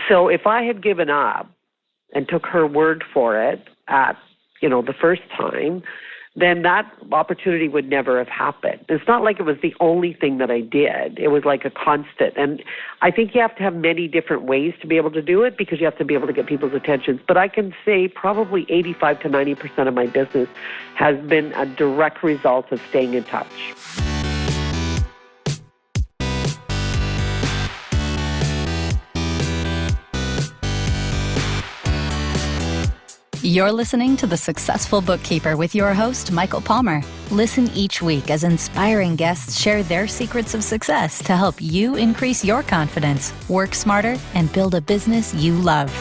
So if I had given up and took her word for it at, the first time, then that opportunity would never have happened. It's not like it was the only thing that I did. It was like a constant. And I think you have to have many different ways to be able to do it, because you have to be able to get people's attention. But I can say probably 85 to 90% of my business has been a direct result of staying in touch. You're listening to The Successful Bookkeeper with your host, Michael Palmer. Listen each week as inspiring guests share their secrets of success to help you increase your confidence, work smarter, and build a business you love.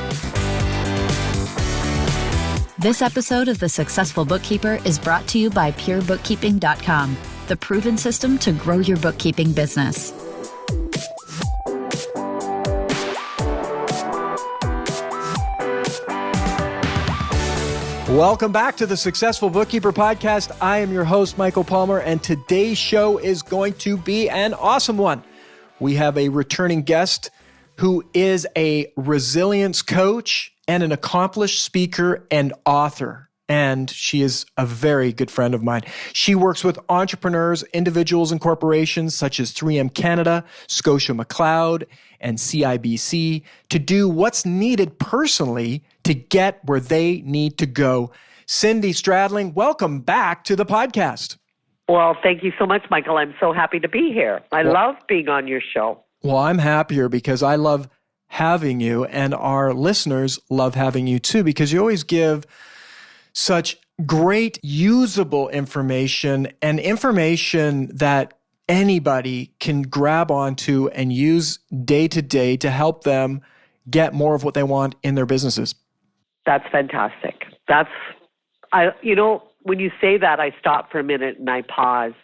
This episode of The Successful Bookkeeper is brought to you by PureBookkeeping.com, the proven system to grow your bookkeeping business. Welcome back to the Successful Bookkeeper Podcast. I am your host, Michael Palmer, and today's show is going to be an awesome one. We have a returning guest who is a resilience coach and an accomplished speaker and author, and she is a very good friend of mine. She works with entrepreneurs, individuals, and corporations such as 3M Canada, Scotia McLeod, and CIBC to do what's needed personally to get where they need to go. Cindy Stradling, welcome back to the podcast. Well, thank you so much, Michael. I'm so happy to be here. I love being on your show. Well, I'm happier because I love having you, and our listeners love having you too, because you always give such great usable information and information that anybody can grab onto and use day to day to help them get more of what they want in their businesses. That's fantastic. When you say that, I stop for a minute and I pause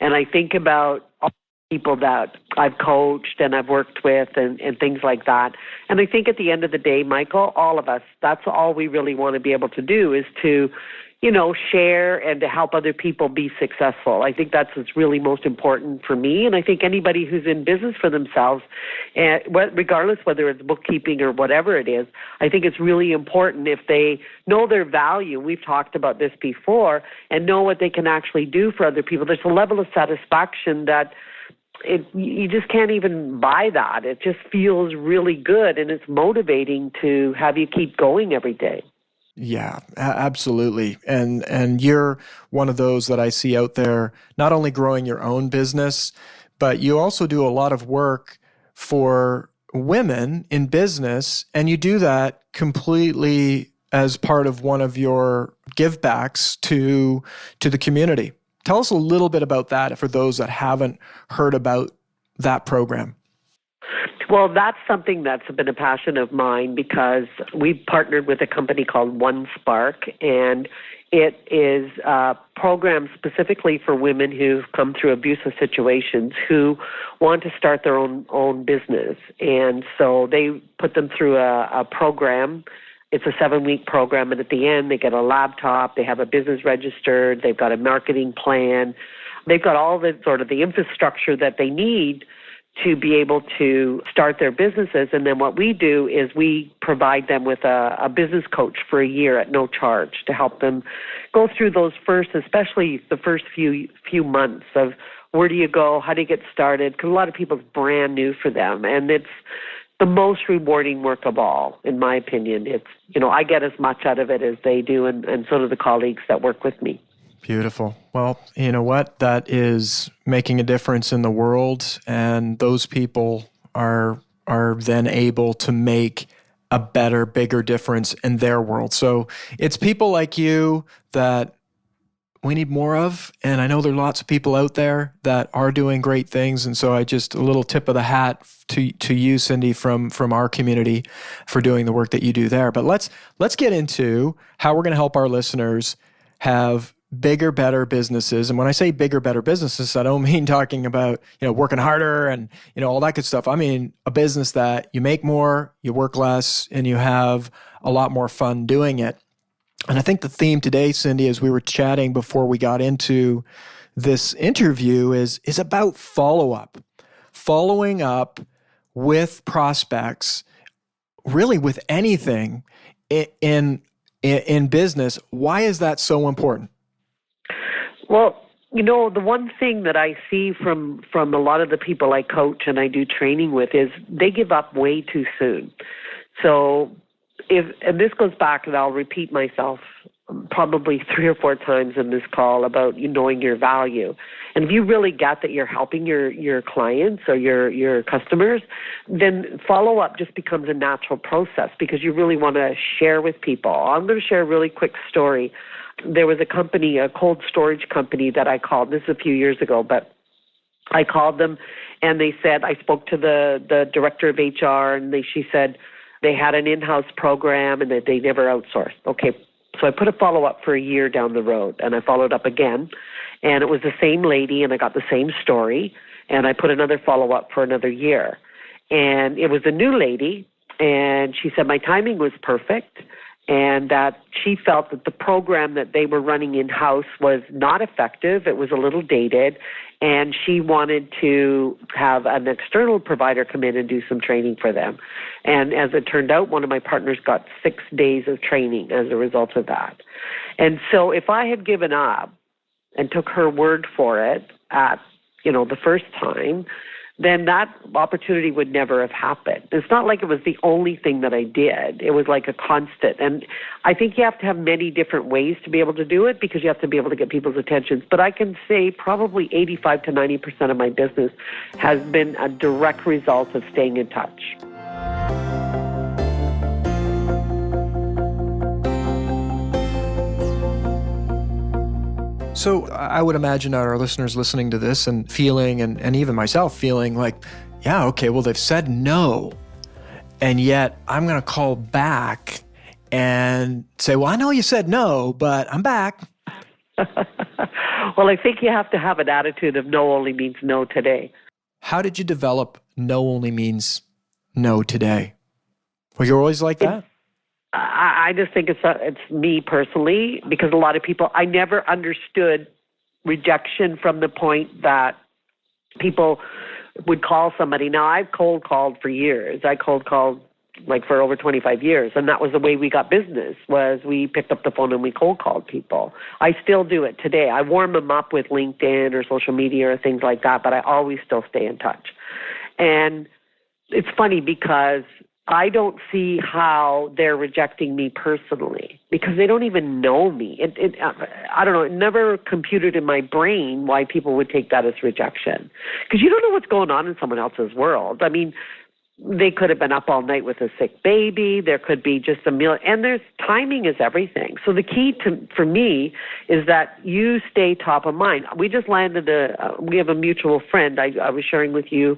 and I think about all the people that I've coached and I've worked with and things like that. And I think at the end of the day, Michael, all of us, that's all we really want to be able to do is to, share and to help other people be successful. I think that's what's really most important for me. And I think anybody who's in business for themselves, regardless whether it's bookkeeping or whatever it is, I think it's really important if they know their value. We've talked about this before, and know what they can actually do for other people. There's a level of satisfaction that you just can't even buy that. It just feels really good, and it's motivating to have you keep going every day. Yeah, absolutely. And you're one of those that I see out there, not only growing your own business, but you also do a lot of work for women in business, and you do that completely as part of one of your givebacks to the community. Tell us a little bit about that for those that haven't heard about that program. Well, that's something that's been a passion of mine because we've partnered with a company called One Spark, and it is a program specifically for women who've come through abusive situations who want to start their own business. And so they put them through a program. It's a 7-week program, and at the end they get a laptop, they have a business registered, they've got a marketing plan, they've got all the sort of the infrastructure that they need to be able to start their businesses. And then what we do is we provide them with a business coach for a year at no charge to help them go through those especially the first few months of where do you go, how do you get started, because a lot of people it's brand new for them. And it's the most rewarding work of all, in my opinion. It's, I get as much out of it as they do, and so do the colleagues that work with me. Beautiful. Well, you know what? That is making a difference in the world, and those people are then able to make a better, bigger difference in their world. So it's people like you that we need more of, and I know there are lots of people out there that are doing great things, and so I just a little tip of the hat to you, Cindy, from our community for doing the work that you do there. But let's get into how we're going to help our listeners have bigger, better businesses. And when I say bigger, better businesses, I don't mean talking about, working harder and, all that good stuff. I mean, a business that you make more, you work less, and you have a lot more fun doing it. And I think the theme today, Cindy, as we were chatting before we got into this interview is about follow-up. Following up with prospects really with anything in business. Why is that so important? Well, the one thing that I see from a lot of the people I coach and I do training with is they give up way too soon. So and this goes back, and I'll repeat myself probably 3 or 4 times in this call about knowing your value. And if you really get that you're helping your clients or your customers, then follow-up just becomes a natural process because you really want to share with people. I'm going to share a really quick story. There was a company, a cold storage company that I called. This is a few years ago, but I called them and they said, I spoke to the director of HR and she said they had an in-house program and that they never outsourced. Okay, so I put a follow-up for a year down the road and I followed up again and it was the same lady and I got the same story and I put another follow-up for another year. And it was a new lady and she said my timing was perfect and that she felt that the program that they were running in-house was not effective. It was a little dated, and she wanted to have an external provider come in and do some training for them. And as it turned out, one of my partners got 6 days of training as a result of that. And so if I had given up and took her word for it at, the first time, then that opportunity would never have happened. It's not like it was the only thing that I did. It was like a constant. And I think you have to have many different ways to be able to do it because you have to be able to get people's attention. But I can say probably 85 to 90% of my business has been a direct result of staying in touch. So I would imagine our listeners listening to this and feeling, and even myself feeling like, yeah, okay, well, they've said no. And yet I'm going to call back and say, well, I know you said no, but I'm back. Well, I think you have to have an attitude of no only means no today. How did you develop no only means no today? Were you always like that? I just think it's me personally, because a lot of people, I never understood rejection from the point that people would call somebody. Now, I've cold called for years. I cold called like for over 25 years, and that was the way we got business, was we picked up the phone and we cold called people. I still do it today. I warm them up with LinkedIn or social media or things like that, but I always still stay in touch. And it's funny because I don't see how they're rejecting me personally because they don't even know me. I don't know. It never computed in my brain why people would take that as rejection because you don't know what's going on in someone else's world. I mean, they could have been up all night with a sick baby. There could be just a meal, and timing is everything. So the key for me is that you stay top of mind. We just landed we have a mutual friend. I was sharing with you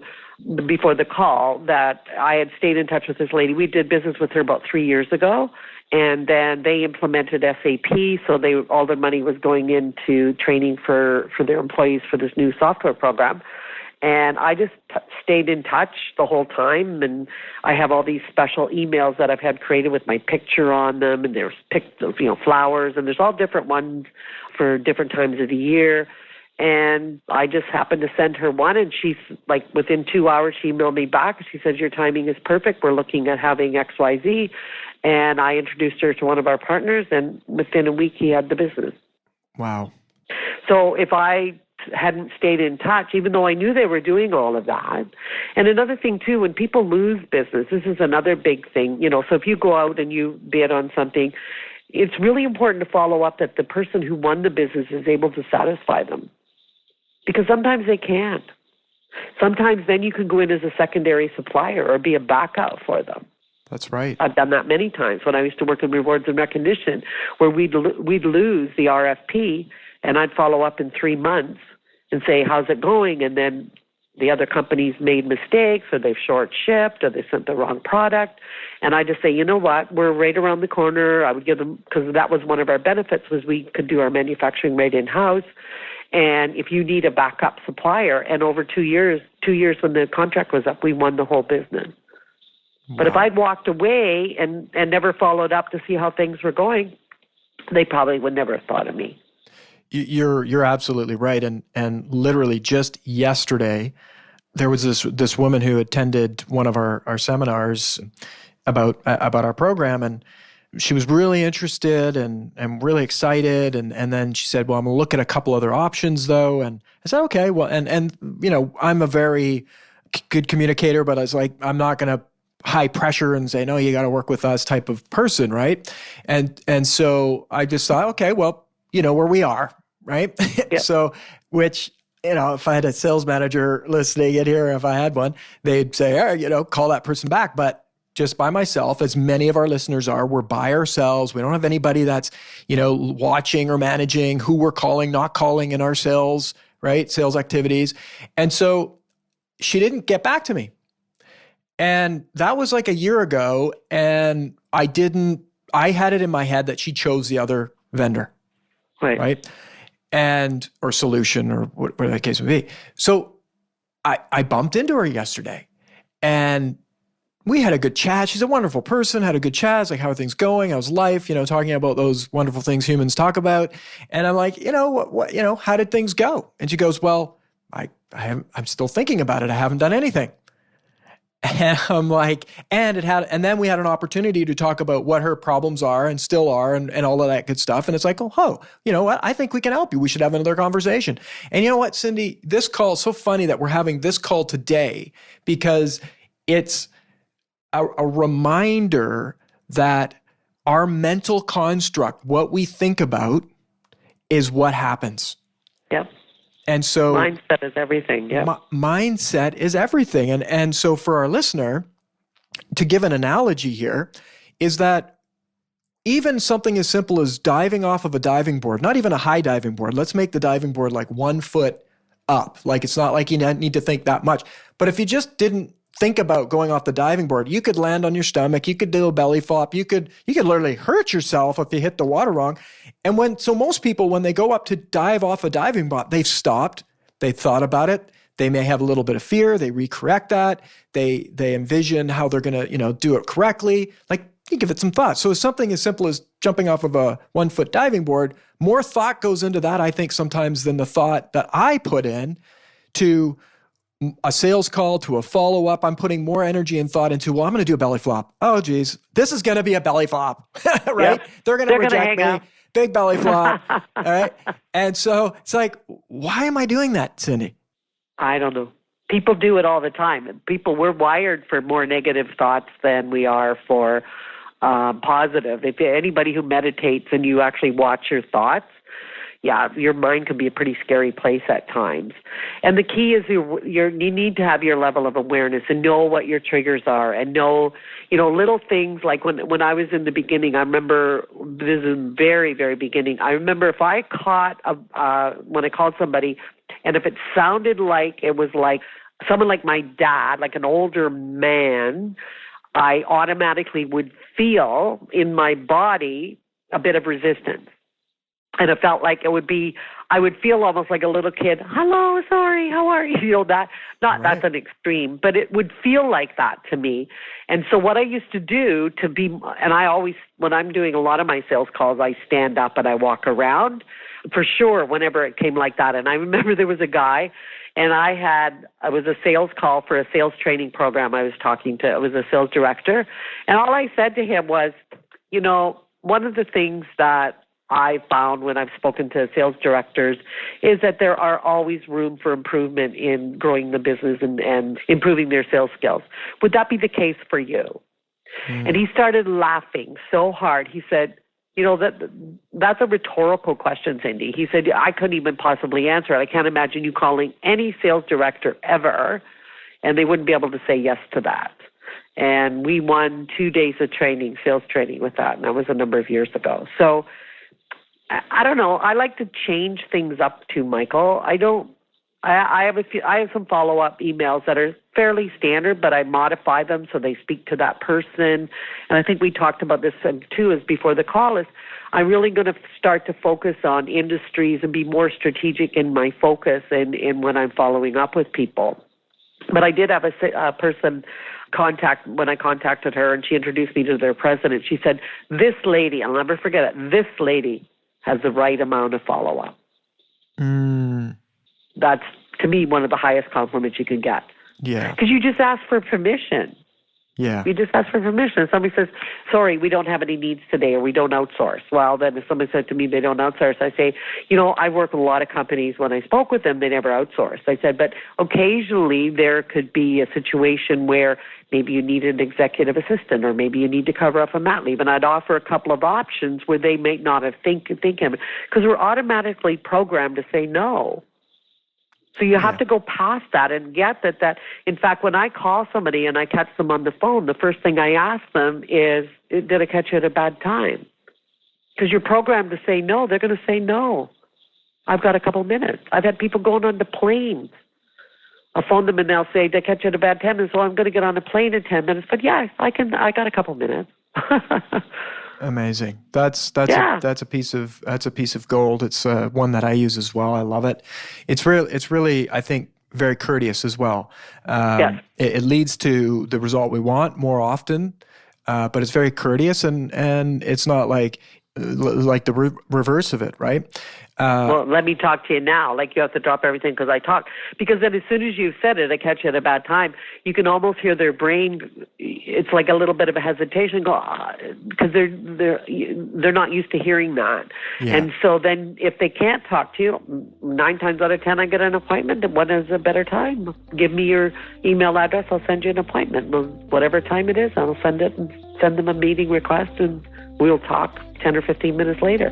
before the call that I had stayed in touch with this lady. We did business with her about 3 years ago, and then they implemented SAP, so all their money was going into training for their employees for this new software program. And I just stayed in touch the whole time, and I have all these special emails that I've had created with my picture on them, and there's flowers, and there's all different ones for different times of the year. And I just happened to send her one, and she's like, within 2 hours, she emailed me back. She says, your timing is perfect. We're looking at having XYZ. And I introduced her to one of our partners, and within a week, he had the business. Wow. So if I hadn't stayed in touch, even though I knew they were doing all of that. And another thing, too, when people lose business, this is another big thing. So if you go out and you bid on something, it's really important to follow up that the person who won the business is able to satisfy them. Because sometimes they can't. Sometimes then you can go in as a secondary supplier or be a backup for them. That's right. I've done that many times when I used to work in rewards and recognition, where we'd lose the RFP, and I'd follow up in 3 months and say, how's it going? And then the other companies made mistakes, or they've short shipped, or they sent the wrong product. And I just say, you know what, we're right around the corner. I would give them, because that was one of our benefits, was we could do our manufacturing right in-house. And if you need a backup supplier, and over 2 years when the contract was up, we won the whole business. Wow. But if I'd walked away and never followed up to see how things were going, they probably would never have thought of me. You're absolutely right. And literally just yesterday, there was this woman who attended one of our seminars, about our program, and she was really interested and really excited. And then she said, well, I'm going to look at a couple other options though. And I said, okay, well, and I'm a very good communicator, but I was like, I'm not going to high pressure and say, no, you got to work with us type of person. Right. And so I just thought, okay, well, where we are. Right. Yep. So, which, if I had a sales manager listening in here, if I had one, they'd say, all right, call that person back. But just by myself, as many of our listeners are, we're by ourselves. We don't have anybody that's, watching or managing who we're calling, not calling in our sales, right? Sales activities. And so she didn't get back to me. And that was like a year ago. And I had it in my head that she chose the other vendor. Right. Or solution or whatever the case may be. So I bumped into her yesterday and we had a good chat. She's a wonderful person, had a good chat. It's like, how are things going? How's life? Talking about those wonderful things humans talk about. And I'm like, what, how did things go? And she goes, well, I'm still thinking about it. I haven't done anything. And I'm like, and then we had an opportunity to talk about what her problems are and still are and all of that good stuff. And it's like, oh, you know what? I think we can help you. We should have another conversation. And you know what, Cindy, this call is so funny that we're having this call today because it's a reminder that our mental construct, what we think about, is what happens. Yep. And so mindset is everything. Yeah. Mindset is everything. And so for our listener, to give an analogy here, is that even something as simple as diving off of a diving board, not even a high diving board, let's make the diving board like 1 foot up. Like it's not like you need to think that much. But if you just didn't think about going off the diving board, you could land on your stomach, you could do a belly flop, you could literally hurt yourself if you hit the water wrong. And most people, when they go up to dive off a diving board, they've stopped, they've thought about it, they may have a little bit of fear, they recorrect that, they envision how they're going to, do it correctly. Like you give it some thought. So something as simple as jumping off of a 1 foot diving board, more thought goes into that, I think, sometimes than the thought that I put in to a sales call, to a follow-up. I'm putting more energy and thought into, well, I'm going to do a belly flop. Oh, geez, this is going to be a belly flop, right? Yep. They're going to reject me. Up. Big belly flop, all right? And so it's like, why am I doing that, Cindy? I don't know. People do it all the time. We're wired for more negative thoughts than we are for positive. If anybody who meditates and you actually watch your thoughts, yeah, your mind can be a pretty scary place at times. And the key is you need to have your level of awareness and know what your triggers are and know, little things like when I was in the beginning, I remember, this is very, very beginning, I remember if I caught, when I called somebody, and if it sounded like it was like someone like my dad, like an older man, I automatically would feel in my body a bit of resistance. And it felt like I would feel almost like a little kid, hello, sorry, how are you? That's an extreme, but it would feel like that to me. And so what I used to do and I always, when I'm doing a lot of my sales calls, I stand up and I walk around for sure whenever it came like that. And I remember there was a guy, and it was a sales call for a sales training program I was talking to. It was a sales director. And all I said to him was, one of the things that I found when I've spoken to sales directors is that there are always room for improvement in growing the business and improving their sales skills. Would that be the case for you? And he started laughing so hard. He said, that's a rhetorical question, Cindy. He said, I couldn't even possibly answer it. I can't imagine you calling any sales director ever, and they wouldn't be able to say yes to that. And we won 2 days of training, sales training with that, and that was a number of years ago. So I don't know. I like to change things up too, Michael. I have some follow-up emails that are fairly standard, but I modify them so they speak to that person. And I think we talked about this too, as before the call is, I'm really going to start to focus on industries and be more strategic in my focus and in when I'm following up with people. But I did have a person when I contacted her, and she introduced me to their president. She said, this lady, I'll never forget it, this lady has the right amount of follow-up. That's, to me, one of the highest compliments you can get. Yeah. Because you just ask for permission. Yeah. You just ask for permission. If somebody says, sorry, we don't have any needs today, or we don't outsource. Well, then if somebody said to me they don't outsource, I say, I work with a lot of companies. When I spoke with them, they never outsourced. I said, but occasionally there could be a situation where maybe you need an executive assistant, or maybe you need to cover up a mat leave. And I'd offer a couple of options where they may not have thinking, because we're automatically programmed to say no. So you have to go past that and get that. In fact, when I call somebody and I catch them on the phone, the first thing I ask them is, did I catch you at a bad time? Because you're programmed to say no. They're going to say no. I've got a couple minutes. I've had people going on the planes. I'll phone them and they'll say, did I catch you at a bad time? And so I'm going to get on a plane in 10 minutes. But yeah, I got a couple minutes. Amazing. That's a piece of gold. It's one that I use as well. I love it. It's really I think very courteous as well. Yes. It leads to the result we want more often, but it's very courteous and it's not like the reverse of it, right? Well, let me talk to you now. Like, you have to drop everything because I talk. Because then as soon as you've said it, I catch you at a bad time, you can almost hear their brain. It's like a little bit of a hesitation, because they're not used to hearing that. Yeah. And so then if they can't talk to you, 9 times out of 10, I get an appointment. And when is a better time? Give me your email address. I'll send you an appointment. Whatever time it is, I'll send it and send them a meeting request, and we'll talk 10 or 15 minutes later.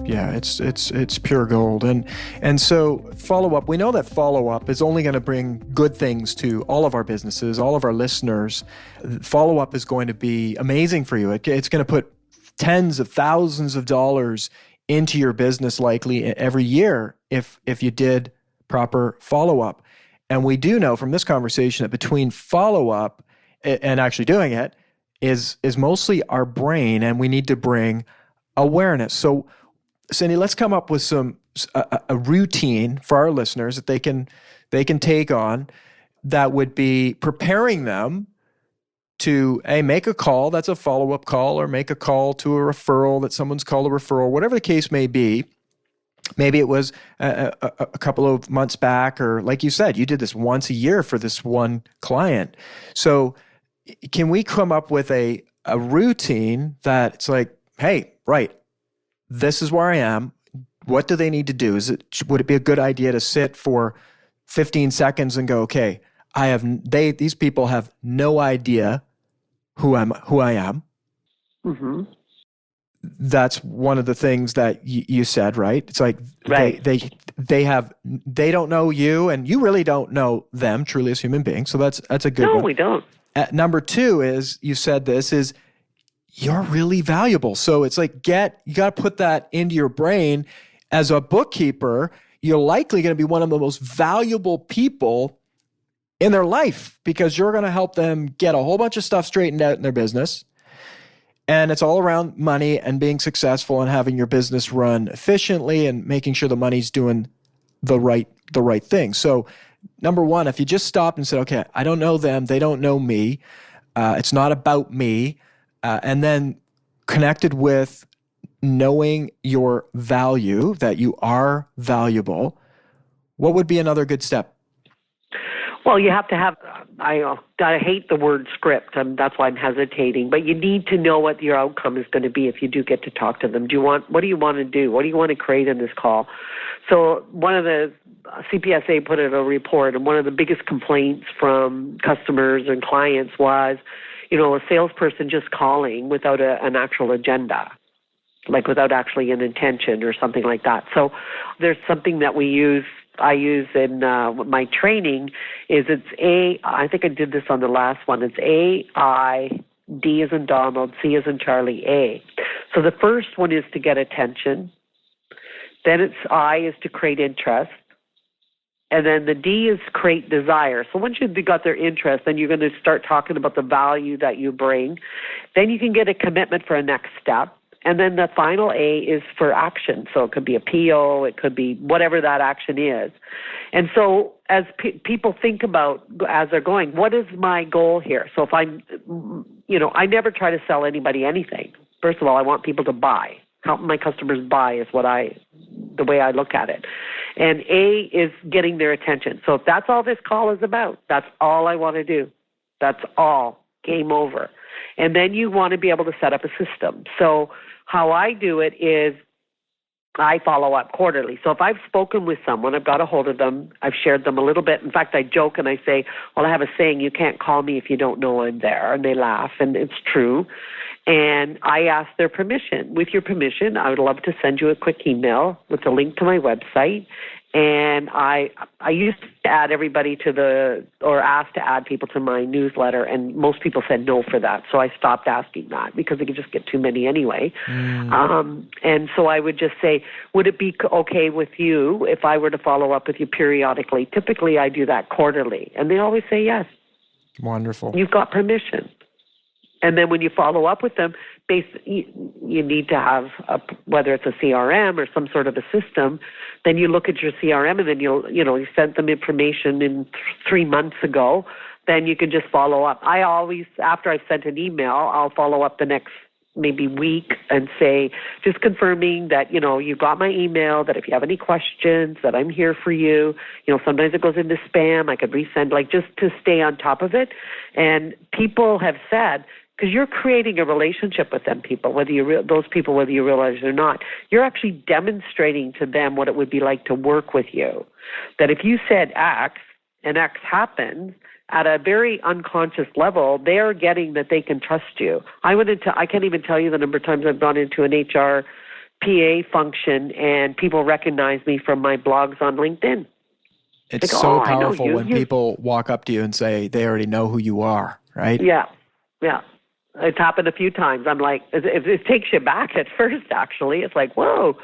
Yeah, it's pure gold. And so follow-up, we know that follow-up is only going to bring good things to all of our businesses, all of our listeners. Follow-up is going to be amazing for you. It's going to put tens of thousands of dollars into your business likely every year if you did proper follow-up. And we do know from this conversation that between follow-up and actually doing it is mostly our brain, and we need to bring awareness. So Cindy, let's come up with a routine for our listeners that they can take on that would be preparing them to make a call that's a follow-up call, or make a call to a referral that someone's called a referral, whatever the case may be. Maybe it was a couple of months back, or like you said, you did this once a year for this one client. So can we come up with a routine that it's like, hey, right, this is where I am. What do they need to do? Would it be a good idea to sit for 15 seconds and go, okay, these people have no idea who I am. Mm-hmm. That's one of the things that you said, right? It's like, right. They don't know you, and you really don't know them truly as human beings. So that's a good one. No, we don't. Number 2 is, you said this, is you're really valuable. So it's like, you got to put that into your brain. As a bookkeeper, you're likely going to be one of the most valuable people in their life, because you're going to help them get a whole bunch of stuff straightened out in their business. And it's all around money and being successful and having your business run efficiently and making sure the money's doing the right thing. So number 1, if you just stopped and said, okay, I don't know them, they don't know me, it's not about me, and then connected with knowing your value, that you are valuable, what would be another good step? Well, you have to have, I hate the word script, and that's why I'm hesitating, but you need to know what your outcome is going to be if you do get to talk to them. What do you want to do? What do you want to create in this call? So one of the CPSA put in a report, and one of the biggest complaints from customers and clients was, a salesperson just calling without an actual agenda, like without actually an intention or something like that. So there's something that I use in my training, I think I did this on the last one. It's A-I, D as in Donald, C as in Charlie, A. So the first one is to get attention. Then it's I is to create interest. And then the D is create desire. So once you've got their interest, then you're going to start talking about the value that you bring. Then you can get a commitment for a next step. And then the final A is for action. So it could be a PO, it could be whatever that action is. And so as people think about, as they're going, what is my goal here? So if I never try to sell anybody anything. First of all, I want people to buy. Help my customers buy is what I the way I look at it. And A is getting their attention. So if that's all this call is about, that's all I want to do. That's all. Game over. And then you want to be able to set up a system. So how I do it is I follow up quarterly. So if I've spoken with someone, I've got a hold of them, I've shared them a little bit. In fact, I joke and I say, well, I have a saying, you can't call me if you don't know I'm there. And they laugh, and it's true. And I ask their permission. With your permission, I would love to send you a quick email with a link to my website. And I used to add everybody or ask to add people to my newsletter, and most people said no for that. So I stopped asking that because it could just get too many anyway. And so I would just say, would it be okay with you if I were to follow up with you periodically? Typically, I do that quarterly. And they always say yes. Wonderful. You've got permission. And then when you follow up with them, you need to have, whether it's a CRM or some sort of a system, then you look at your CRM and then you sent them information in 3 months ago, then you can just follow up. I always, after I've sent an email, I'll follow up the next maybe week and say, just confirming that, you got my email, that if you have any questions, that I'm here for you. Sometimes it goes into spam. I could resend, just to stay on top of it. And people have said, because you're creating a relationship with them, whether you realize it or not, you're actually demonstrating to them what it would be like to work with you. That if you said X and X happens, at a very unconscious level, they're getting that they can trust you. I can't even tell you the number of times I've gone into an HR PA function and people recognize me from my blogs on LinkedIn. It's so powerful when people walk up to you and say they already know who you are, right? Yeah. It's happened a few times. I'm like, it takes you back at first, actually. It's like, whoa.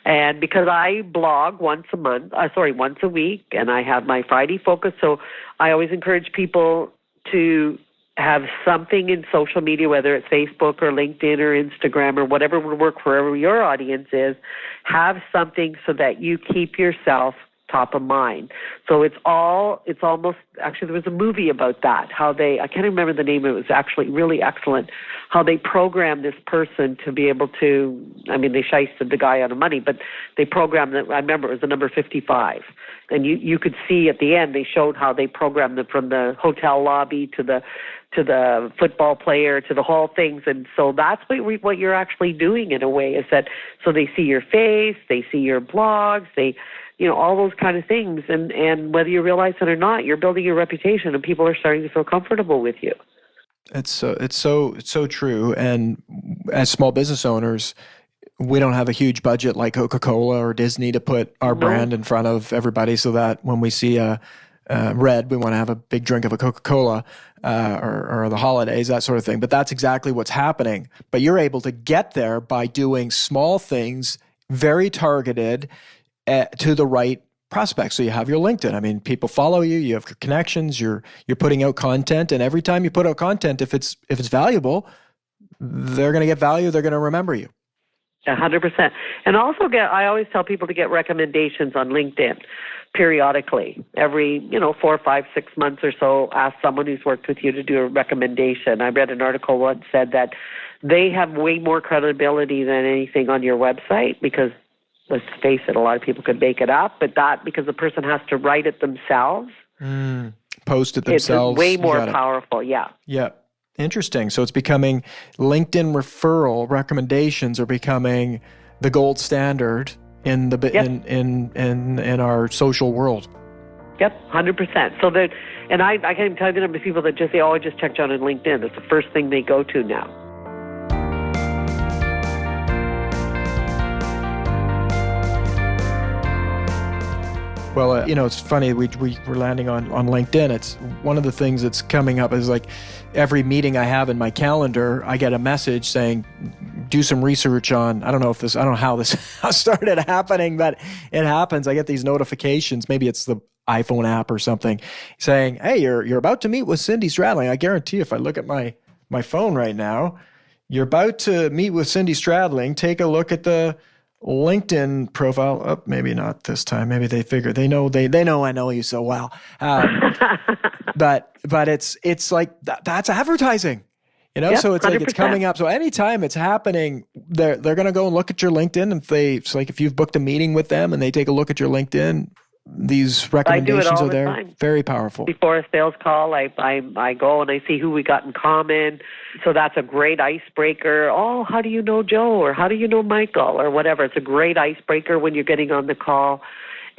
And because I blog once a week, and I have my Friday focus, so I always encourage people to have something in social media, whether it's Facebook or LinkedIn or Instagram or whatever would work for wherever your audience is, have something so that you keep yourself top of mind. So it's almost, actually there was a movie about that, I can't remember the name, it was actually really excellent, how they programmed this person to be able to, they shysted the guy out of money, but they programmed it, I remember it was the number 55. And you could see at the end, they showed how they programmed them from the hotel lobby to the football player, to the whole things. And so that's what you're actually doing in a way, is that, so they see your face, they see your blogs, all those kind of things. And whether you realize it or not, you're building your reputation and people are starting to feel comfortable with you. It's so true. And as small business owners, we don't have a huge budget like Coca-Cola or Disney to put our brand in front of everybody, so that when we see a red, we want to have a big drink of a Coca-Cola or the holidays, that sort of thing. But that's exactly what's happening. But you're able to get there by doing small things, very targeted, to the right prospects. So you have your LinkedIn. People follow you. You have connections. You're putting out content, and every time you put out content, if it's valuable, they're going to get value. They're going to remember you. 100%. And also I always tell people to get recommendations on LinkedIn periodically. Every 4, 5, 6 months or so, ask someone who's worked with you to do a recommendation. I read an article once said that they have way more credibility than anything on your website, because let's face it, a lot of people could make it up, but that, because the person has to write it themselves. Post it themselves. It's way more powerful, yeah. Yeah. Interesting. So it's becoming, LinkedIn referral recommendations are becoming the gold standard in in our social world. Yep, 100%. So that, and I can't even tell you the number of people that just say, I just checked out on LinkedIn. That's the first thing they go to now. Well, it's funny, we're landing on LinkedIn. It's one of the things that's coming up is like every meeting I have in my calendar, I get a message saying, do some research on, I don't know how this started happening, but it happens. I get these notifications. Maybe it's the iPhone app or something saying, hey, you're about to meet with Cindy Stradling. I guarantee if I look at my phone right now, you're about to meet with Cindy Stradling. Take a look at the LinkedIn profile. Oh, maybe not this time. Maybe they figure they know I know you so well. But it's like that's advertising. Yep, so it's like 100%. it's coming up. So anytime it's happening, they're going to go and look at your LinkedIn. And it's like if you've booked a meeting with them and they take a look at your LinkedIn, these recommendations are there. Time. Very powerful. Before a sales call, I go and I see who we got in common. So that's a great icebreaker. Oh, how do you know Joe? Or how do you know Michael? Or whatever. It's a great icebreaker when you're getting on the call.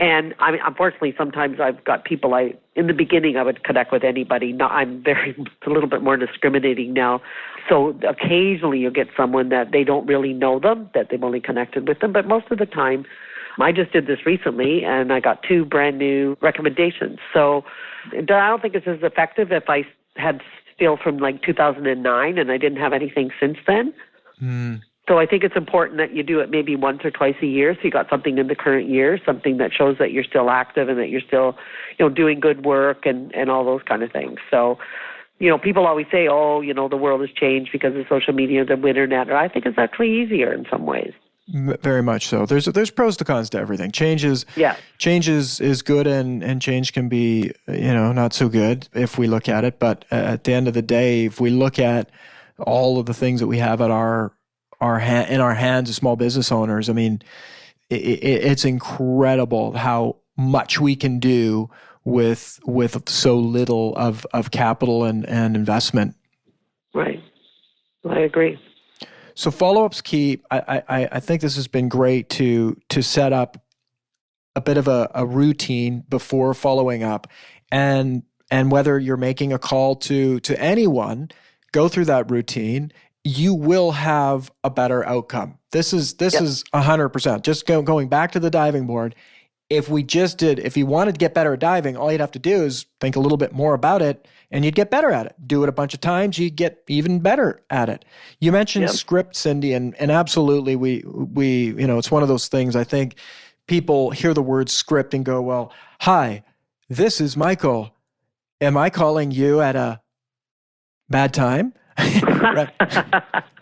And I mean, unfortunately, sometimes I've got people in the beginning I would connect with anybody. Now I'm a little bit more discriminating now. So occasionally you'll get someone that they don't really know them, that they've only connected with them. But most of the time, I just did this recently and I got 2 brand new recommendations. So I don't think it's as effective if I had still from like 2009 and I didn't have anything since then. So I think it's important that you do it maybe once or twice a year. So you got something in the current year, something that shows that you're still active and that you're still, doing good work and all those kind of things. So, people always say, oh, the world has changed because of social media, the internet. Or I think it's actually easier in some ways. Very much so. There's pros to cons to everything. Change is good and change can be, not so good if we look at it. But at the end of the day, if we look at all of the things that we have at in our hands as small business owners, I mean, it's incredible how much we can do with so little of capital and investment. Right. I agree. So follow-up's key. I think this has been great to set up a bit of a routine before following up, and whether you're making a call to anyone, go through that routine. You will have a better outcome. This is 100%. Just going back to the diving board. If you wanted to get better at diving, all you'd have to do is think a little bit more about it and you'd get better at it. Do it a bunch of times, you get even better at it. You mentioned script, Cindy, and absolutely we it's one of those things. I think people hear the word script and go, well, hi, this is Michael. Am I calling you at a bad time? Right.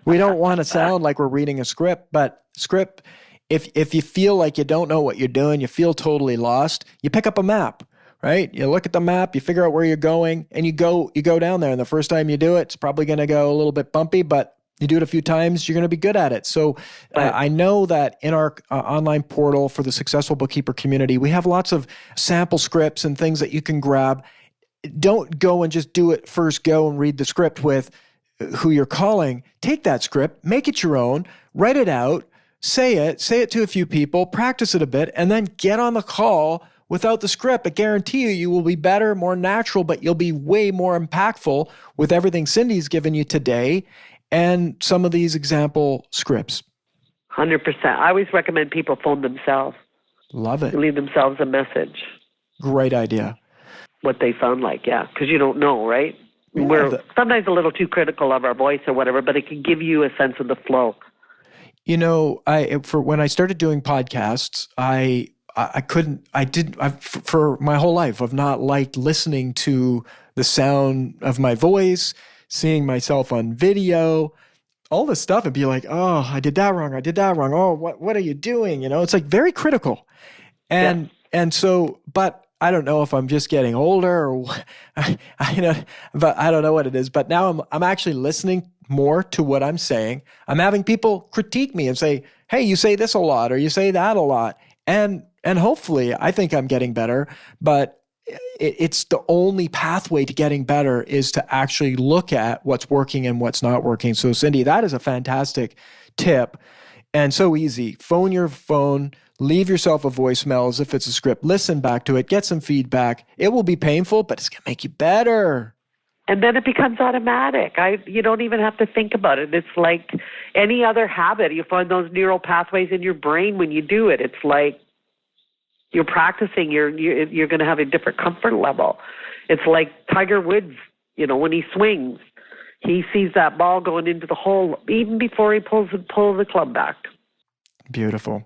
We don't want to sound like we're reading a script, but script, if you feel like you don't know what you're doing, you feel totally lost, you pick up a map, right? You look at the map, you figure out where you're going, and you go down there. And the first time you do it, it's probably going to go a little bit bumpy, but you do it a few times, you're going to be good at it. So I know that in our online portal for the Successful Bookkeeper community, we have lots of sample scripts and things that you can grab. Don't go and just do it first go and read the script with who you're calling. Take that script, make it your own, write it out, say it to a few people, practice it a bit, and then get on the call without the script. I guarantee you will be better, more natural, but you'll be way more impactful with everything Cindy's given you today and some of these example scripts. 100%. I always recommend people phone themselves. Love it. Leave themselves a message. Great idea. What they sound like, because you don't know, right? We're sometimes a little too critical of our voice or whatever, but it can give you a sense of the flow. When I started doing podcasts, for my whole life, I've not liked listening to the sound of my voice, seeing myself on video, all this stuff, and be like, oh, I did that wrong. Oh, what are you doing? It's like very critical. And so, but I don't know if I'm just getting older or but I don't know what it is. But now I'm actually listening more to what I'm saying. I'm having people critique me and say, hey, you say this a lot or you say that a lot. And hopefully I think I'm getting better, but it's the only pathway to getting better is to actually look at what's working and what's not working. So Cindy, that is a fantastic tip and so easy. Phone your phone, leave yourself a voicemail as if it's a script, listen back to it, get some feedback. It will be painful, but it's going to make you better. And then it becomes automatic. You don't even have to think about it. It's like any other habit. You find those neural pathways in your brain when you do it. It's like you're practicing. You're going to have a different comfort level. It's like Tiger Woods, when he swings, he sees that ball going into the hole even before he pulls the club back. Beautiful.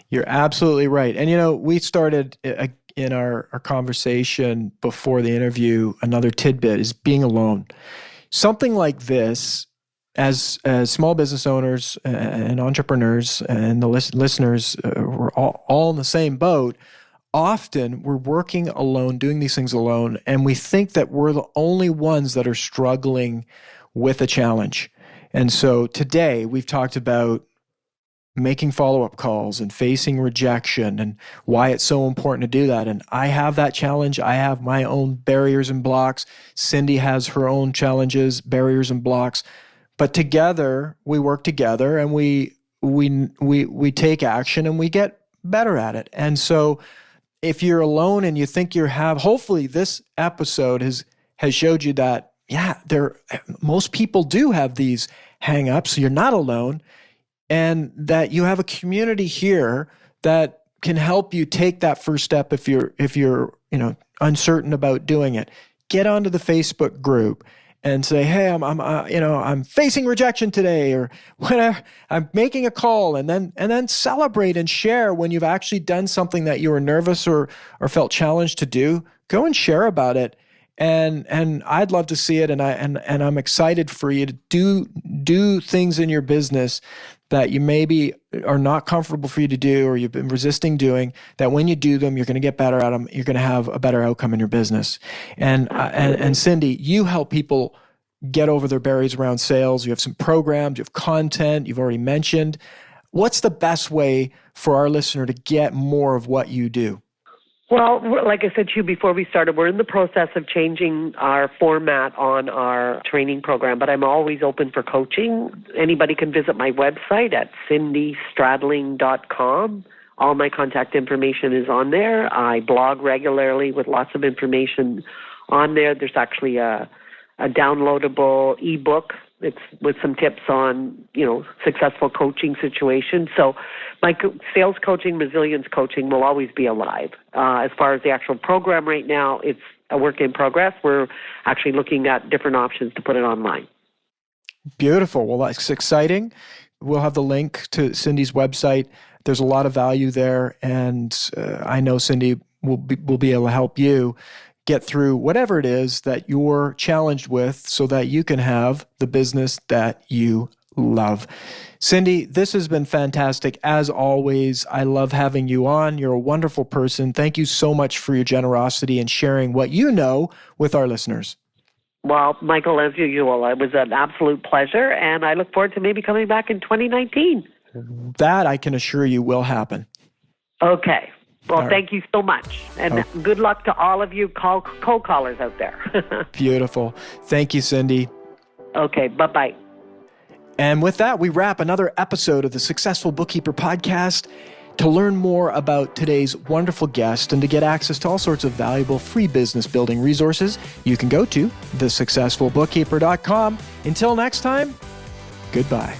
You're absolutely right. And, we started in our conversation before the interview, another tidbit is being alone. Something like this, as small business owners and entrepreneurs and the listeners, we're all in the same boat. Often we're working alone, doing these things alone, and we think that we're the only ones that are struggling with a challenge. And so today we've talked about making follow-up calls and facing rejection and why it's so important to do that. And I have that challenge. I have my own barriers and blocks. Cindy has her own challenges, barriers and blocks. But together, we work together and we take action and we get better at it. And so if you're alone and you think hopefully this episode has showed you that, most people do have these hang-ups. So you're not alone. And that you have a community here that can help you take that first step if you're uncertain about doing it. Get onto the Facebook group and say, hey, I'm facing rejection today, or whatever. I'm making a call, and then celebrate and share when you've actually done something that you were nervous or felt challenged to do. Go and share about it. And I'd love to see it, and I'm excited for you to do things in your business that you maybe are not comfortable for you to do, or you've been resisting doing, that when you do them, you're going to get better at them. You're going to have a better outcome in your business. And Cindy, you help people get over their barriers around sales. You have some programs, you have content, you've already mentioned. What's the best way for our listener to get more of what you do? Well, like I said to you before we started, we're in the process of changing our format on our training program, but I'm always open for coaching. Anybody can visit my website at cindystradling.com. All my contact information is on there. I blog regularly with lots of information on there. There's actually a downloadable ebook. It's with some tips on, successful coaching situations. So my sales coaching, resilience coaching will always be alive. As far as the actual program right now, it's a work in progress. We're actually looking at different options to put it online. Beautiful. Well, that's exciting. We'll have the link to Cindy's website. There's a lot of value there, and I know Cindy will be able to help you get through whatever it is that you're challenged with so that you can have the business that you love. Cindy, this has been fantastic. As always, I love having you on. You're a wonderful person. Thank you so much for your generosity and sharing what you know with our listeners. Well, Michael, as usual, it was an absolute pleasure, and I look forward to maybe coming back in 2019. That I can assure you will happen. Okay. Well, thank you so much. And good luck to all of you cold callers out there. Beautiful. Thank you, Cindy. Okay, bye-bye. And with that, we wrap another episode of the Successful Bookkeeper podcast. To learn more about today's wonderful guest and to get access to all sorts of valuable free business building resources, you can go to thesuccessfulbookkeeper.com. Until next time, goodbye.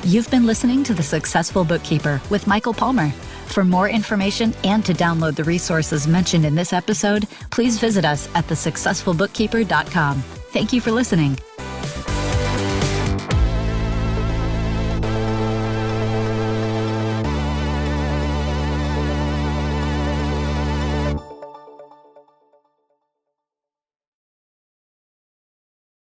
You've been listening to The Successful Bookkeeper with Michael Palmer. For more information and to download the resources mentioned in this episode, please visit us at thesuccessfulbookkeeper.com. Thank you for listening.